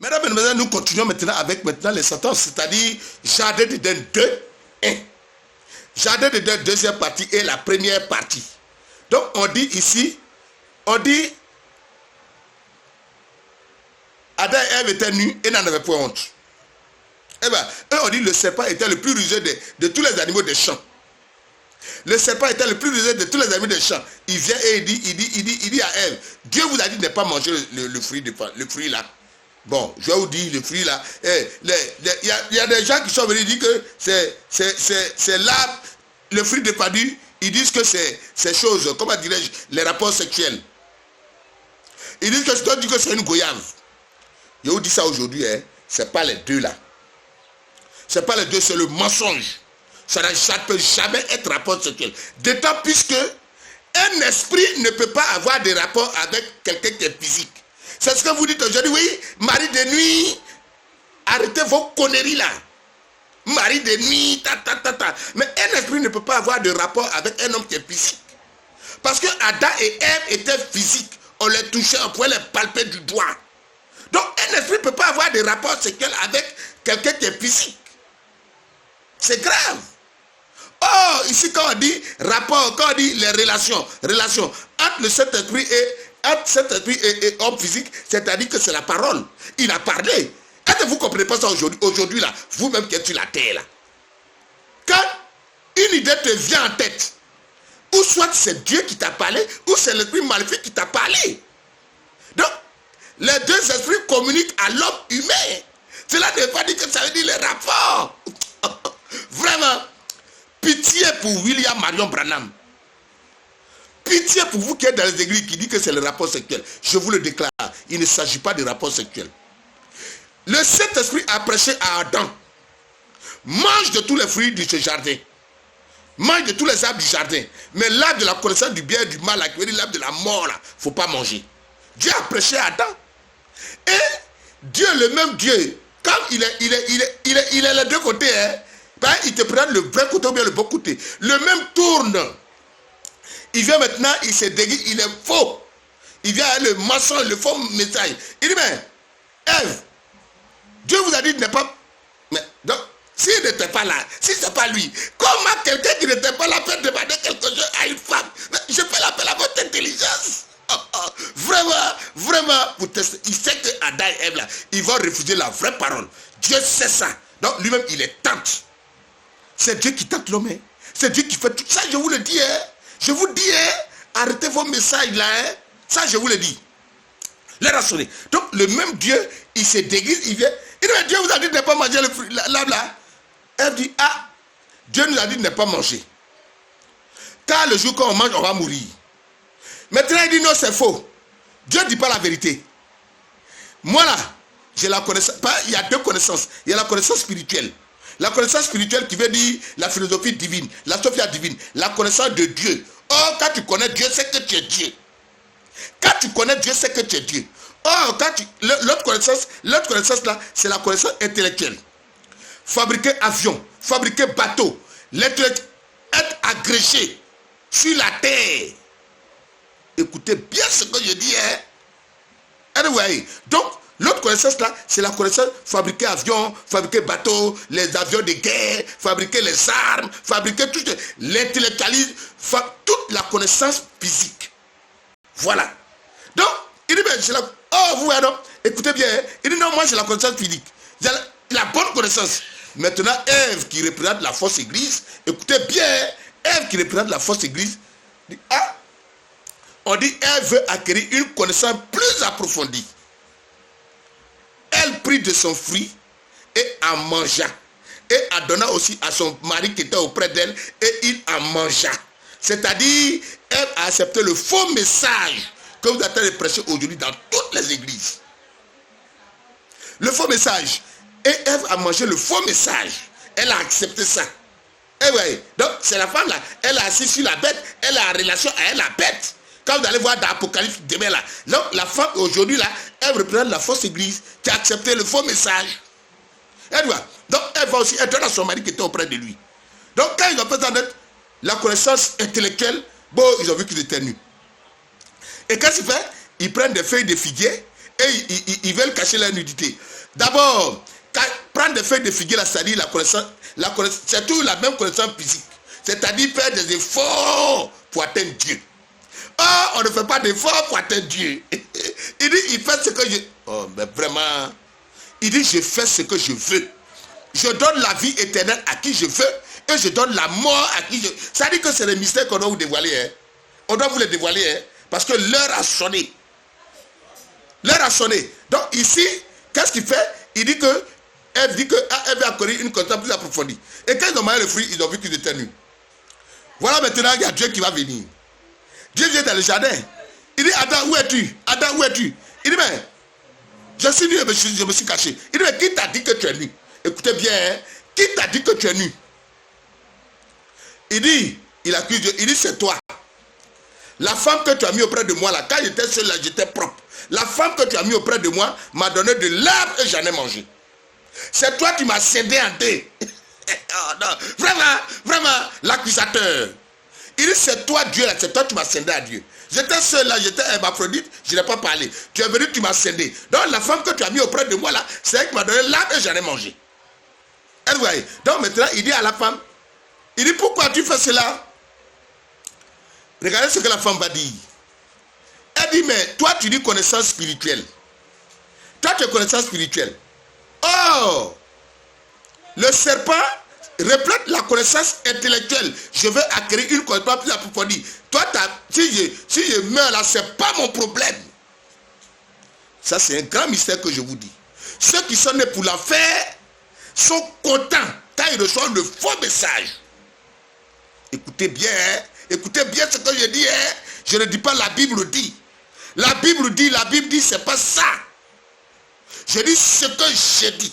Mesdames et messieurs, nous continuons maintenant avec les sentences, c'est-à-dire Jardin d'Éden 2, 1. Jardin d'Éden, deuxième partie et la première partie. Donc on dit ici, Adam et Ève étaient nus et n'en avaient point honte. Eh bien, eux on dit le serpent était le plus rusé de tous les animaux des champs. Le serpent était le plus rusé de tous les animaux des champs. Il vient et il dit à Ève, Dieu vous a dit de ne pas manger le fruit là. Bon, je vais vous dire le fruit là. Il y a des gens qui sont venus dire que c'est l'arbre, le fruit de Padu. Ils disent que c'est choses, comment dirais-je, les rapports sexuels. Ils disent que c'est une goyave. Je vous dis ça aujourd'hui, hein, c'est pas les deux là. C'est pas les deux, c'est le mensonge. Ça ne peut jamais être rapport sexuel. D'autant puisque un esprit ne peut pas avoir des rapports avec quelqu'un qui est physique. C'est ce que vous dites aujourd'hui, oui, mari de nuit, arrêtez vos conneries là. Mari de nuit, Mais un esprit ne peut pas avoir de rapport avec un homme qui est physique. Parce que Adam et Ève étaient physiques. On les touchait, on pouvait les palper du doigt. Donc un esprit ne peut pas avoir de rapport sexuel avec quelqu'un qui est physique. C'est grave. Oh, ici quand on dit rapport, quand on dit les relations entre le Saint-Esprit et homme physique, c'est-à-dire que c'est la parole. Il a parlé. Est-ce que vous ne comprenez pas ça aujourd'hui là, vous-même qui êtes sur la terre là. Quand une idée te vient en tête, ou soit c'est Dieu qui t'a parlé, ou c'est l'esprit maléfique qui t'a parlé. Donc, les deux esprits communiquent à l'homme humain. Cela ne veut pas dire que ça veut dire les rapports. Vraiment, pitié pour William Marion Branham. Pitié pour vous qui êtes dans les églises qui disent que c'est le rapport sexuel. Je vous le déclare, il ne s'agit pas de rapport sexuel. Le Saint-Esprit a prêché à Adam. Mange de tous les fruits de ce jardin. Mange de tous les arbres du jardin. Mais l'arbre de la connaissance du bien et du mal, l'arbre de la mort, il ne faut pas manger. Dieu a prêché à Adam. Et Dieu, le même Dieu, quand il est les deux côtés, hein, ben, il te prend le vrai côté ou bien le bon côté. Le même tourne. Il vient maintenant, il se déguise, il est faux. Il vient avec le mensonge, le faux message. Il dit, mais, Ève, Dieu vous a dit de ne pas... Mais, donc, s'il n'était pas là, si ce n'est pas lui, comment quelqu'un qui n'était pas là peut demander quelque chose à une femme? Je fais l'appel à votre intelligence. Vraiment, pour tester. Il sait que Adam et Ève, là, ils vont refuser la vraie parole. Dieu sait ça. Donc, lui-même, il est tente. C'est Dieu qui tente l'homme. Hein. C'est Dieu qui fait tout ça, je vous le dis. Hein. Je vous dis, hein, arrêtez vos messages là. Hein. Ça, je vous le dis. L'air a sonné. Donc, le même Dieu, il se déguise, il vient. Il dit, mais Dieu vous a dit de ne pas manger le fruit, l'arbre là. Elle dit, ah, Dieu nous a dit de ne pas manger. Car le jour qu'on mange, on va mourir. Maintenant, il dit, non, c'est faux. Dieu ne dit pas la vérité. Moi là, j'ai la connaissance. Il y a deux connaissances. Il y a la connaissance spirituelle. La connaissance spirituelle qui veut dire la philosophie divine, la sophia divine, la connaissance de Dieu. Or, quand tu connais Dieu, c'est que tu es Dieu. Quand tu connais Dieu, c'est que tu es Dieu. Or, l'autre connaissance là, c'est la connaissance intellectuelle. Fabriquer avion, fabriquer bateau, être agrégé sur la terre. Écoutez bien ce que je dis. Hein? Anyway, donc, l'autre connaissance là, c'est la connaissance fabriquer avion, fabriquer bateau, les avions de guerre, fabriquer les armes, fabriquer tout l'intellectualisme, toute la connaissance physique. Voilà. Donc, il dit, ben, vous voyez, donc, écoutez bien, hein? Il dit, non, moi j'ai la connaissance physique. J'ai la bonne connaissance. Maintenant, Ève qui représente la fausse église, écoutez bien, Ève qui représente la fausse église, dit, ah, on dit, Ève veut acquérir une connaissance plus approfondie. Elle prit de son fruit et en mangea. Et en donna aussi à son mari qui était auprès d'elle et il en mangea. C'est-à-dire, elle a accepté le faux message que vous êtes en train de prêcher aujourd'hui dans toutes les églises. Le faux message. Et Ève a mangé le faux message. Elle a accepté ça. Et oui, donc c'est la femme là. Elle a assis sur la bête. Elle a en relation avec la bête. Quand vous allez voir dans l'Apocalypse demain là, donc la femme aujourd'hui là, elle représente la fausse église qui a accepté le faux message. Elle doit. Donc elle va aussi être dans son mari qui était auprès de lui. Donc quand ils ont présenté la connaissance intellectuelle, bon, ils ont vu qu'ils étaient nus. Et qu'est-ce qu'ils font? Ils prennent des feuilles de figuier et ils veulent cacher leur nudité. D'abord, prendre des feuilles de figuier, c'est-à-dire la connaissance, c'est tout la même connaissance physique. C'est-à-dire faire des efforts pour atteindre Dieu. Oh, on ne fait pas d'efforts pour atteindre Dieu. Il dit, il fait ce que je... Oh, mais vraiment... Il dit, je fais ce que je veux. Je donne la vie éternelle à qui je veux et je donne la mort à qui je veux. Ça dit que c'est le mystère qu'on doit vous dévoiler. Hein. On doit vous le dévoiler hein, parce que l'heure a sonné. L'heure a sonné. Donc ici, qu'est-ce qu'il fait? Il dit que Ève dit que Ève a connu une connaissance plus approfondie. Et quand ils ont mangé le fruit, ils ont vu qu'ils étaient nus. Voilà maintenant, il y a Dieu qui va venir. Dieu vient dans le jardin. Il dit, Adam, où es-tu? Adam, où es-tu? Il dit, mais je suis nu et je me suis caché. Il dit, mais qui t'a dit que tu es nu? Écoutez bien, hein? Qui t'a dit que tu es nu? Il dit, il accuse Dieu, il dit, c'est toi. La femme que tu as mis auprès de moi, là, quand j'étais seul, là, j'étais propre. La femme que tu as mis auprès de moi m'a donné de l'arbre et j'en ai mangé. C'est toi qui m'as scindé en deux. Oh, non. Vraiment, l'accusateur. Il dit, c'est toi Dieu, là, c'est toi qui m'as scindé à Dieu. J'étais seul là, j'étais hermaphrodite, je n'ai pas parlé. Tu es venu, tu m'as scindé. Donc la femme que tu as mis auprès de moi là, c'est elle qui m'a donné l'arbre et j'en ai mangé. Elle voyez. Donc maintenant, il dit à la femme, il dit, pourquoi tu fais cela? Regardez ce que la femme va dire. Elle dit, mais toi tu dis connaissance spirituelle. Toi tu es connaissance spirituelle. Oh, le serpent reflète la connaissance intellectuelle. Je veux acquérir une connaissance plus approfondie. Toi, si je meurs là, ce n'est pas mon problème. Ça, c'est un grand mystère que je vous dis. Ceux qui sont nés pour l'enfer sont contents quand ils reçoivent le faux message. Écoutez bien, hein? Écoutez bien ce que je dis. Hein? Je ne dis pas la Bible dit. La Bible dit, c'est pas ça. Je dis ce que j'ai dit.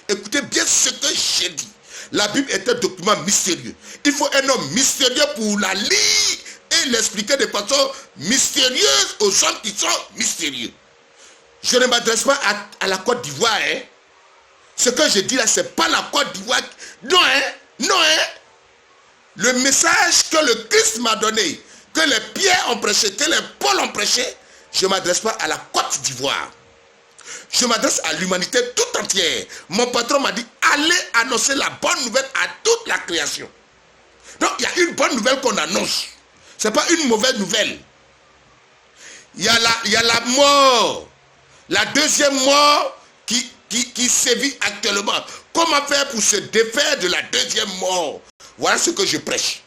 Écoutez bien ce que j'ai dit. La Bible est un document mystérieux. Il faut un homme mystérieux pour la lire et l'expliquer de façon mystérieuse aux hommes qui sont mystérieux. Je ne m'adresse pas à la Côte d'Ivoire. Hein. Ce que je dis là, ce n'est pas la Côte d'Ivoire. Non, hein. Non, hein. Le message que le Christ m'a donné, que les Pierre ont prêché, que les Paul ont prêché, je ne m'adresse pas à la Côte d'Ivoire. Je m'adresse à l'humanité tout entière. Mon patron m'a dit, allez annoncer la bonne nouvelle à toute la création. Donc, il y a une bonne nouvelle qu'on annonce. Ce n'est pas une mauvaise nouvelle. Il y a la mort. La deuxième mort qui sévit actuellement. Comment faire pour se défaire de la deuxième mort? Voilà ce que je prêche.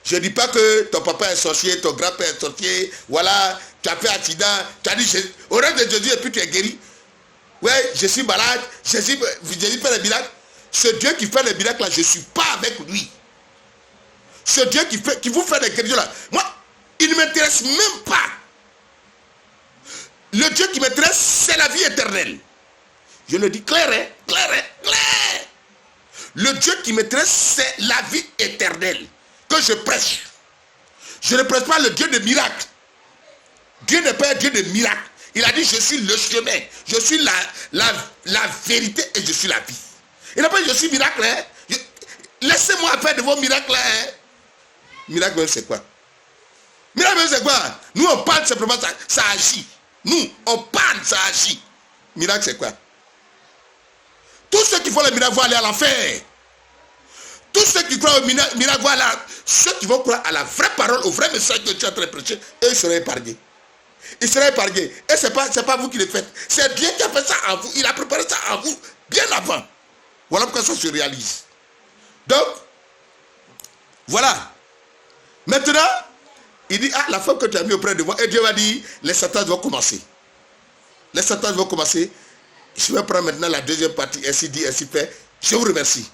Je ne dis pas que ton papa est sorcier, ton grand-père est sorcier, voilà, tu as fait accident, tu as dit, au rêve de Jésus et puis tu es guéri. Ouais, je suis malade, Jésus fait les miracles. Ce Dieu qui fait les miracles là, je ne suis pas avec lui. Ce Dieu qui vous fait les guérisons là, moi, il ne m'intéresse même pas. Le Dieu qui m'intéresse, c'est la vie éternelle. Je le dis clair, hein, clair. Le Dieu qui m'intéresse, c'est la vie éternelle que je prêche. Je ne prêche pas le Dieu de miracles. Dieu n'est pas un Dieu de miracles. Il a dit, je suis le chemin, je suis la vérité et je suis la vie. Il n'a pas dit, je suis miracle. Hein? Laissez-moi faire de vos miracles. Hein? Miracle, c'est quoi? Miracle, c'est quoi? Nous, on parle simplement, ça agit. Nous, on parle, ça agit. Miracle, c'est quoi? Tous ceux qui font le miracle vont aller à l'enfer. Tous ceux qui croient au miracle vont aller ceux qui vont croire à la vraie parole, au vrai message que tu es en train de prêcher, eux, ils seront épargnés. Ils seront épargnés. Et ce n'est pas vous qui le faites. C'est Dieu qui a fait ça en vous. Il a préparé ça en vous bien avant. Voilà pourquoi ça se réalise. Donc, voilà. Maintenant, il dit, la femme que tu as mis auprès de moi, et Dieu va dire, les sentences vont commencer. Les sentences vont commencer. Je vais prendre maintenant la deuxième partie, ainsi dit, ainsi fait. Je vous remercie.